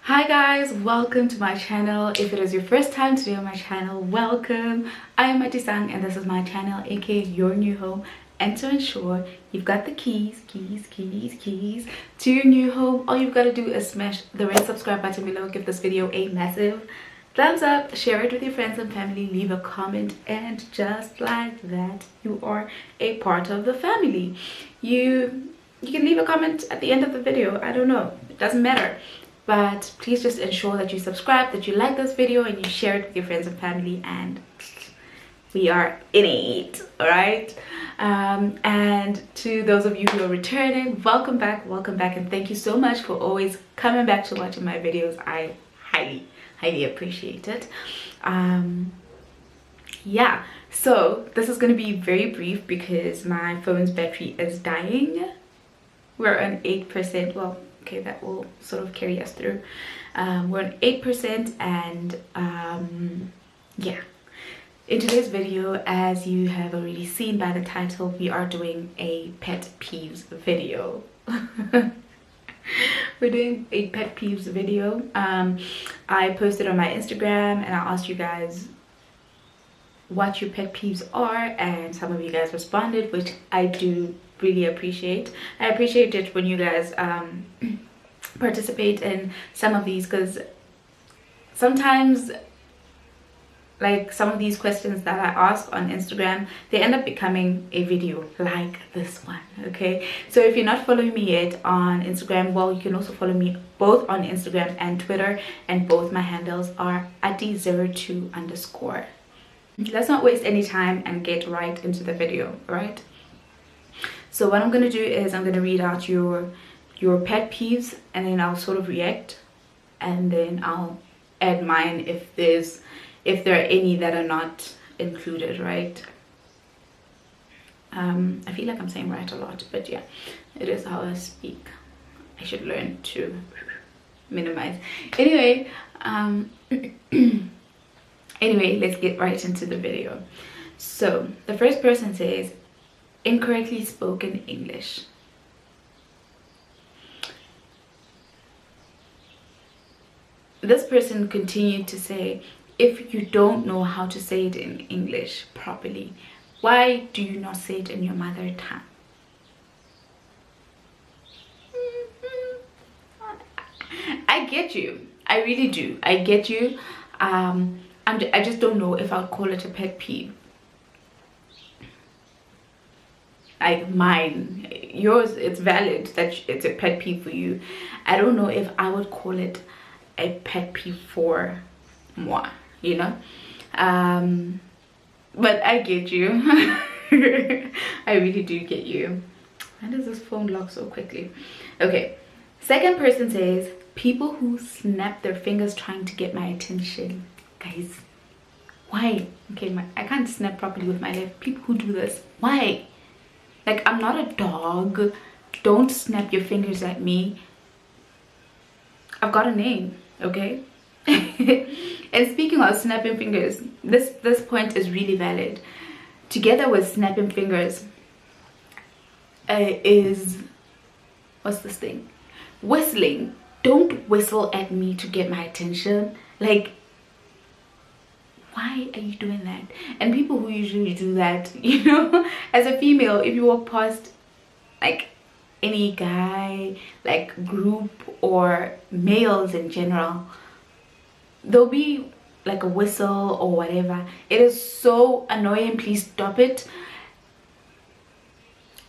Hi guys, welcome to my channel. If it is your first time today on my channel, welcome. I am Matisang and this is my channel, aka your new home. And to ensure you've got the keys to your new home, all you've got to do is smash the red subscribe button below, give this video a massive thumbs up, share it with your friends and family, leave a comment, and just like that, you are a part of the family. You can leave a comment at the end of the video. I don't know, it doesn't matter. But please just ensure that you subscribe, that you like this video, and you share it with your friends and family, and we are in it. All right. And to those of you who are returning, welcome back, and thank you so much for always coming back to watching my videos. I highly appreciate it. Yeah, so this is going to be very brief because my phone's battery is dying. We're on 8%. Well, okay, that will sort of carry us through. We're on 8%, and yeah, in today's video, as you have already seen by the title, we are doing a pet peeves video. We're doing a pet peeves video. I posted on my Instagram and I asked you guys what your pet peeves are, and some of you guys responded, which I do really appreciate. I appreciate it when you guys participate in some of these, because sometimes, like, some of these questions that I ask on Instagram, they end up becoming a video like this one. Okay, so if you're not following me yet on Instagram, well, you can also follow me both on Instagram and Twitter, and both my handles are @02_. Let's not waste any time and get right into the video. All right, so what I'm going to do is I'm going to read out your pet peeves, and then I'll sort of react, and then I'll add mine if there are any that are not included, right? I feel like I'm saying right a lot, but yeah, it is how I speak. I should learn to minimize. Anyway, anyway, let's get right into the video. So the first person says, incorrectly spoken English. This person continued to say, if you don't know how to say it in English properly, why do you not say it in your mother tongue? I get you. I really do. I get you. I just don't know if I'll call it a pet peeve. Like mine, yours, it's valid that it's a pet peeve for you. I don't know if I would call it a pet peeve for moi, you know. But I get you. I really do get you. Why does this phone lock so quickly? Okay, second person says, people who snap their fingers trying to get my attention. Guys, why? Okay, I can't snap properly with my left. People who do this, why? Like, I'm not a dog. Don't snap your fingers at me. I've got a name, okay? And speaking of snapping fingers, this point is really valid. Together with snapping fingers is, what's this thing? Whistling. Don't whistle at me to get my attention. Like, why are you doing that? And people who usually do that, you know, as a female, if you walk past like any guy, like group or males in general, there'll be like a whistle or whatever. It is so annoying. Please stop it.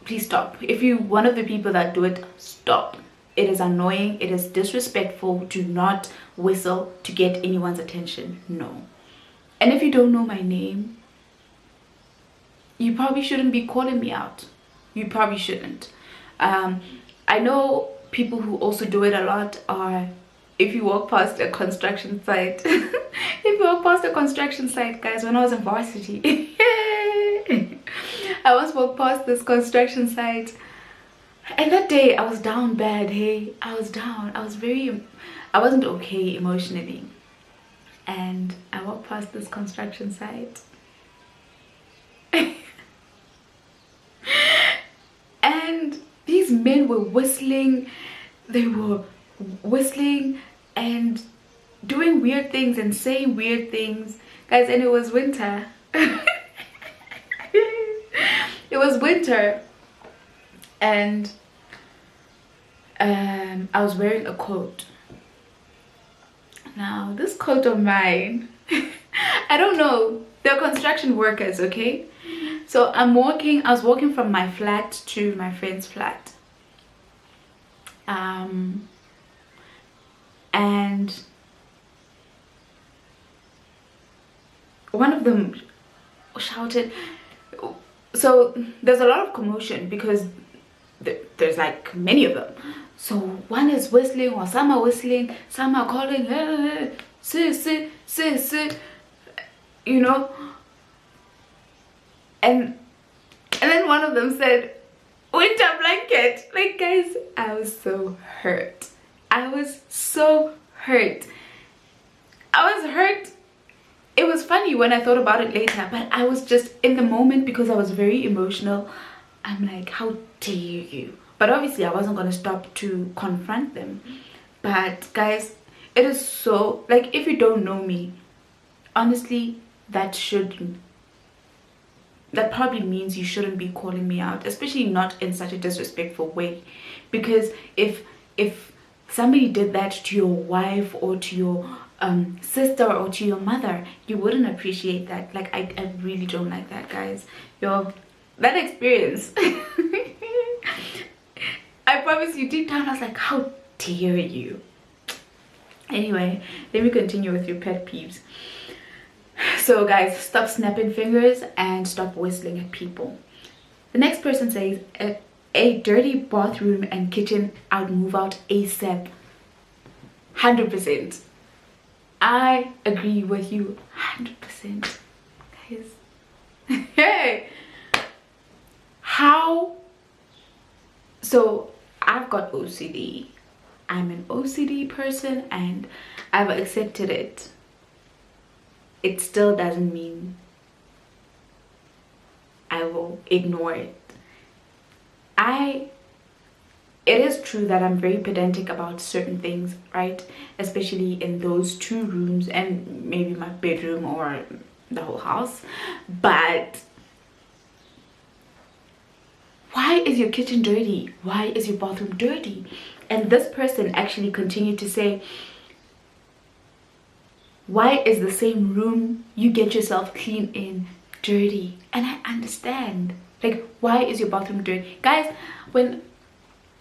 Please stop. If you're one of the people that do it, stop. It is annoying. It is disrespectful. Do not whistle to get anyone's attention. No. And if you don't know my name, you probably shouldn't be calling me out. You probably shouldn't. I know people who also do it a lot are, if you walk past a construction site, guys, when I was in varsity, I once walked past this construction site, and that day I was down bad. Hey, I was down. I wasn't okay emotionally. And I walked past this construction site, and these men were whistling. They were whistling and doing weird things and saying weird things, guys. And it was winter. It was winter, and I was wearing a coat. Now this coat of mine, I don't know, they're construction workers, okay? So I was walking from my flat to my friend's flat, and one of them shouted. So there's a lot of commotion because there's like many of them. So one is whistling, or some are whistling, some are calling, sis, you know. And then one of them said, winter blanket. Like, guys, I was so hurt. I was so hurt. I was hurt. It was funny when I thought about it later, but I was just in the moment, because I was very emotional. I'm like, how dare you? But obviously I wasn't going to stop to confront them. But guys, it is so, like, if you don't know me, honestly, that probably means you shouldn't be calling me out, especially not in such a disrespectful way. Because if somebody did that to your wife or to your sister or to your mother, you wouldn't appreciate that. Like, I really don't like that, guys. Yo, that experience, I promise you, deep down I was like, how dare you? Anyway, let me continue with your pet peeves. So guys, stop snapping fingers and stop whistling at people. The next person says, a dirty bathroom and kitchen, I'd move out ASAP. 100%. I agree with you 100%. Guys, hey, how? So I've got OCD. I'm an OCD person and I've accepted it. It still doesn't mean I will ignore it. It is true that I'm very pedantic about certain things, right? Especially in those 2 rooms and maybe my bedroom or the whole house. But why is your kitchen dirty? Why is your bathroom dirty? And this person actually continued to say, why is the same room you get yourself clean in dirty? And I understand. Like, why is your bathroom dirty? Guys,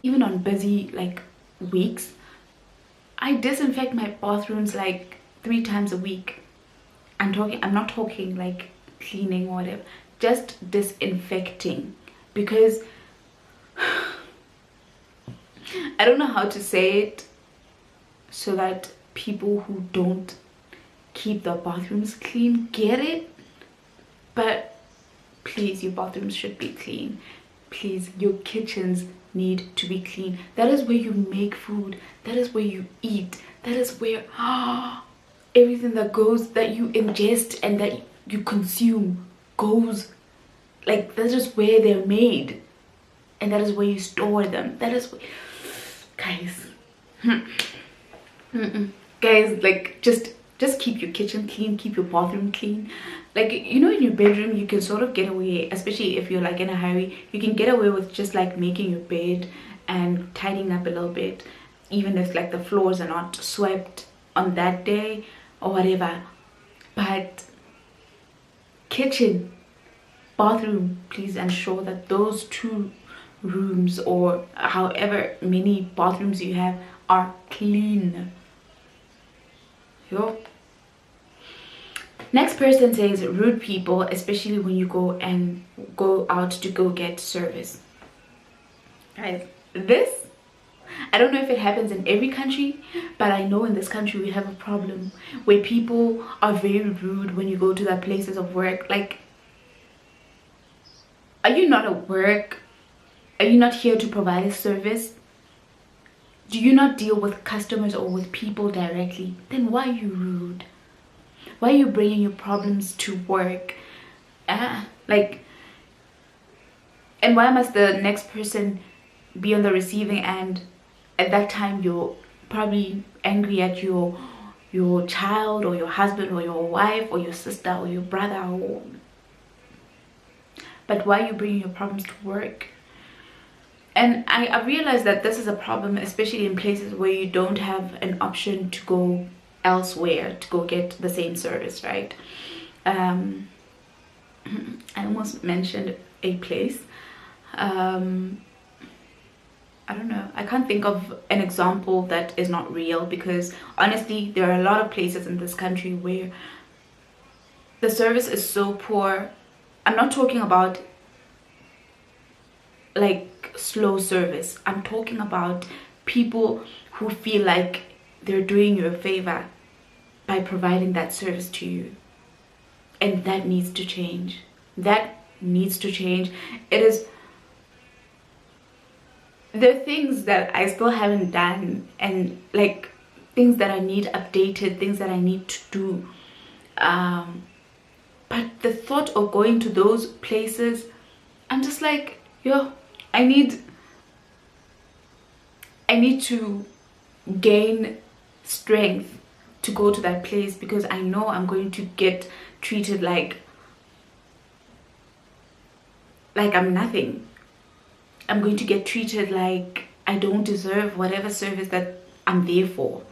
even on busy like weeks, I disinfect my bathrooms like 3 times a week. I'm not talking like cleaning or whatever, just disinfecting. Because I don't know how to say it so that people who don't keep their bathrooms clean get it, but please, your bathrooms should be clean. Please, your kitchens need to be clean. That is where you make food, that is where you eat, that is where everything that you ingest and that you consume goes. Like, that's just where they're made, and that is where you store them. That is where, guys, guys, like, just keep your kitchen clean, keep your bathroom clean. Like, you know, in your bedroom you can sort of get away, especially if you're like in a hurry, you can get away with just like making your bed and tidying up a little bit, even if like the floors are not swept on that day or whatever. But kitchen, bathroom, please ensure that those 2 rooms or however many bathrooms you have are clean. Yo. Next person says, rude people, especially when you go out to go get service. Guys, this, I don't know if it happens in every country, but I know in this country we have a problem where people are very rude when you go to their places of work. Like, are you not at work? Are you not here to provide a service? Do you not deal with customers or with people directly? Then why are you rude? Why are you bringing your problems to work? Like, and why must the next person be on the receiving end at that time you're probably angry at your child or your husband or your wife or your sister or your brother, but why are you bringing your problems to work? And I realize that this is a problem, especially in places where you don't have an option to go elsewhere to go get the same service, right? I almost mentioned a place. I don't know. I can't think of an example that is not real, because honestly, there are a lot of places in this country where the service is so poor. I'm not talking about like slow service. I'm talking about people who feel like they're doing you a favor by providing that service to you, and that needs to change. That needs to change. It is, there are things that I still haven't done, and like things that I need updated, things that I need to do, but the thought of going to those places, I'm just like, yo, I need to gain strength to go to that place, because I know I'm going to get treated like I'm nothing. I'm going to get treated like I don't deserve whatever service that I'm there for.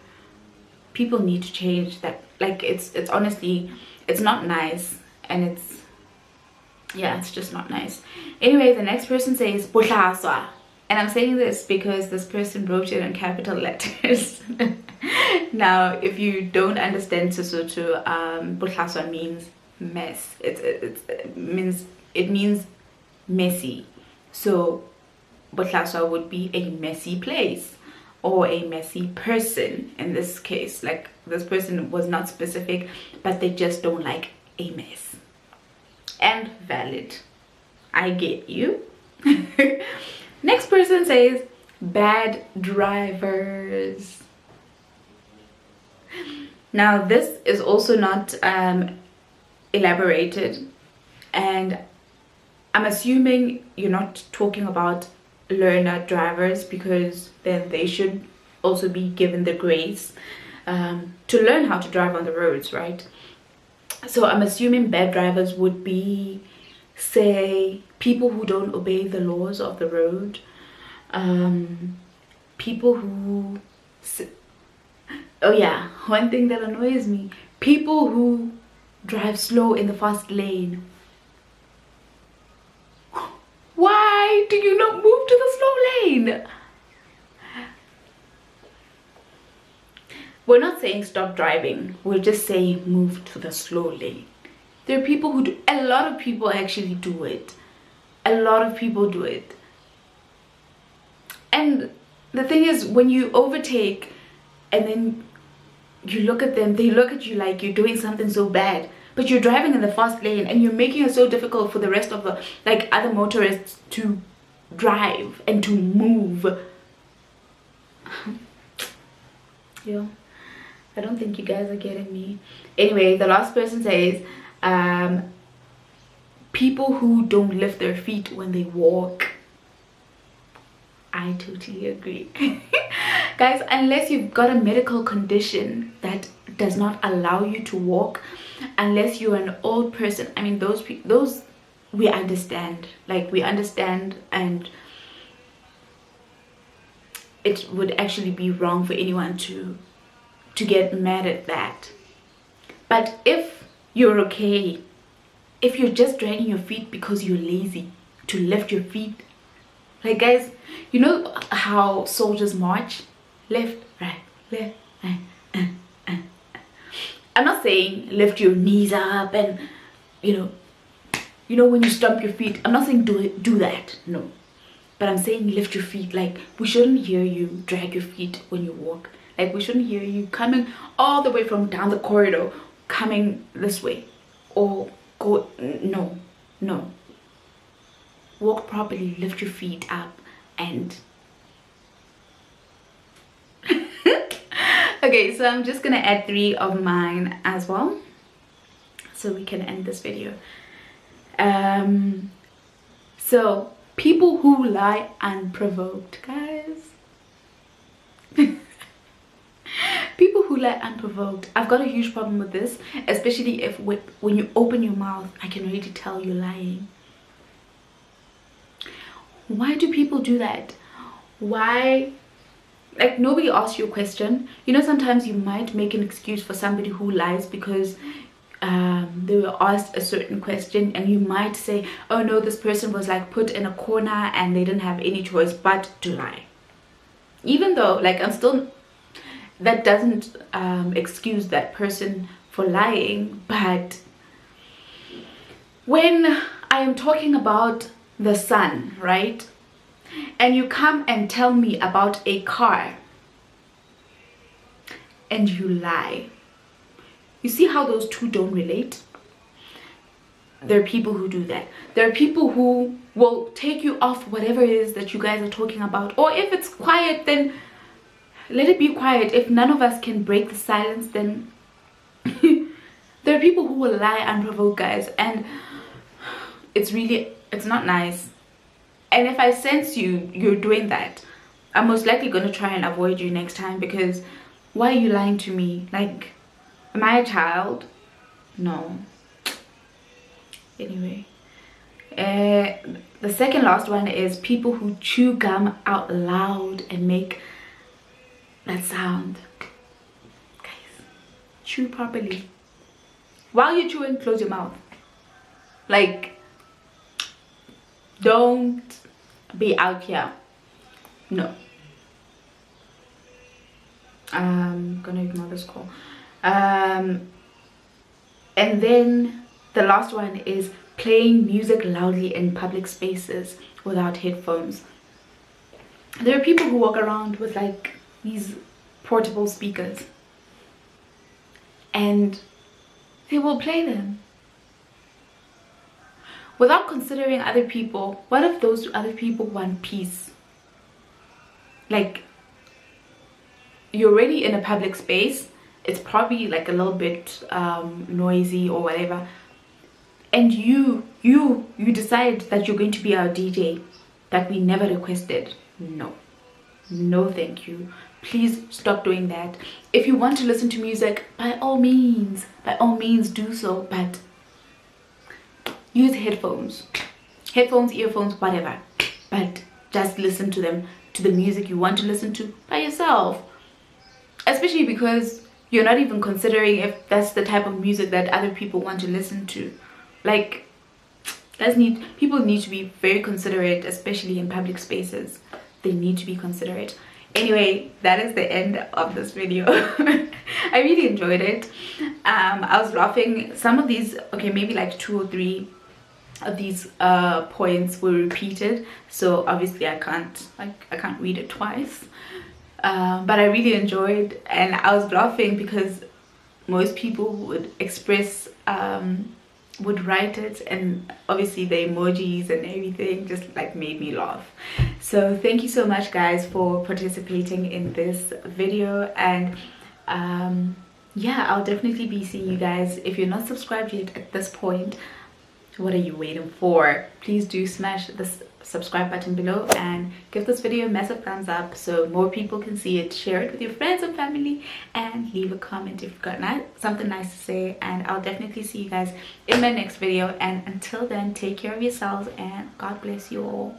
People need to change that. Like, it's honestly, it's not nice, and it's, yeah, it's just not nice. Anyway, the next person says bohlaswa, and I'm saying this because this person wrote it in capital letters. Now, if you don't understand Sesotho, bohlaswa means mess. It means messy. So bohlaswa would be a messy place or a messy person in this case. Like, this person was not specific, but they just don't like a mess. And valid. I get you. Next person says bad drivers. Now, this is also not elaborated, and I'm assuming you're not talking about learner drivers, because then they should also be given the grace to learn how to drive on the roads, right? So I'm assuming bad drivers would be, say, people who don't obey the laws of the road, people who, oh yeah, one thing that annoys me, people who drive slow in the fast lane. Why do you not move to the slow lane? We're not saying stop driving, we're just saying move to the slow lane. There are people who do, a lot of people actually do it. A lot of people do it. And the thing is, when you overtake and then you look at them, they look at you like you're doing something so bad, but you're driving in the fast lane and you're making it so difficult for the rest of the, like, other motorists to drive and to move. Yeah, I don't think you guys are getting me. Anyway, the last person says people who don't lift their feet when they walk. I totally agree. Guys, unless you've got a medical condition that does not allow you to walk, unless you're an old person, I mean, those we understand. Like, we understand, and it would actually be wrong for anyone to get mad at that. But if you're okay, if you're just dragging your feet because you're lazy to lift your feet, like, guys, you know how soldiers march? Left, right, left, right. I'm not saying lift your knees up and, you know when you stomp your feet. I'm not saying do that, no. But I'm saying lift your feet. Like, we shouldn't hear you drag your feet when you walk. Like, we shouldn't hear you coming all the way from down the corridor, coming this way, or go, no. Walk properly, lift your feet up, and okay, so I'm just gonna add 3 of mine as well, so we can end this video. So people who lie unprovoked, guys. who lie unprovoked, I've got a huge problem with this, especially if when you open your mouth, I can already tell you're lying. Why do people do that? Why? Like, nobody asks you a question. You know, sometimes you might make an excuse for somebody who lies because they were asked a certain question, and you might say, oh no, this person was like put in a corner and they didn't have any choice but to lie. Even though, like, that doesn't excuse that person for lying. But when I am talking about the sun, right, and you come and tell me about a car and you lie, you see how those two don't relate? There are people who do that. There are people who will take you off whatever it is that you guys are talking about, or if it's quiet, then let it be quiet. If none of us can break the silence, then there are people who will lie unprovoked, guys, and it's not nice. And if I sense you're doing that, I'm most likely going to try and avoid you next time, because why are you lying to me? Like, am I a child? No. Anyway, the second last one is people who chew gum out loud and make that sound. Guys, chew properly. While you're chewing, close your mouth. Like, don't be out here. No. I'm gonna ignore this call. And then the last one is playing music loudly in public spaces without headphones. There are people who walk around with like these portable speakers and they will play them without considering other people. What if those other people want peace? Like, you're already in a public space, it's probably like a little bit noisy or whatever, and you decide that you're going to be our DJ that we never requested. No, thank you. Please stop doing that. If you want to listen to music, by all means do so, but use headphones, earphones, whatever, but just listen to the music you want to listen to by yourself. Especially because you're not even considering if that's the type of music that other people want to listen to. Like, people need to be very considerate, especially in public spaces. They need to be considerate. Anyway, that is the end of this video. I really enjoyed it. I was laughing. Some of these, okay, maybe like 2 or 3 of these points were repeated, so obviously I can't read it twice. But I really enjoyed, and I was laughing because most people would express would write it, and obviously the emojis and everything just like made me laugh. So thank you so much, guys, for participating in this video. And yeah, I'll definitely be seeing you guys. If you're not subscribed yet at this point, what are you waiting for? Please do smash this subscribe button below and give this video a massive thumbs up so more people can see it. Share it with your friends and family, and leave a comment if you've got something nice to say. And I'll definitely see you guys in my next video, and until then, take care of yourselves and God bless you all.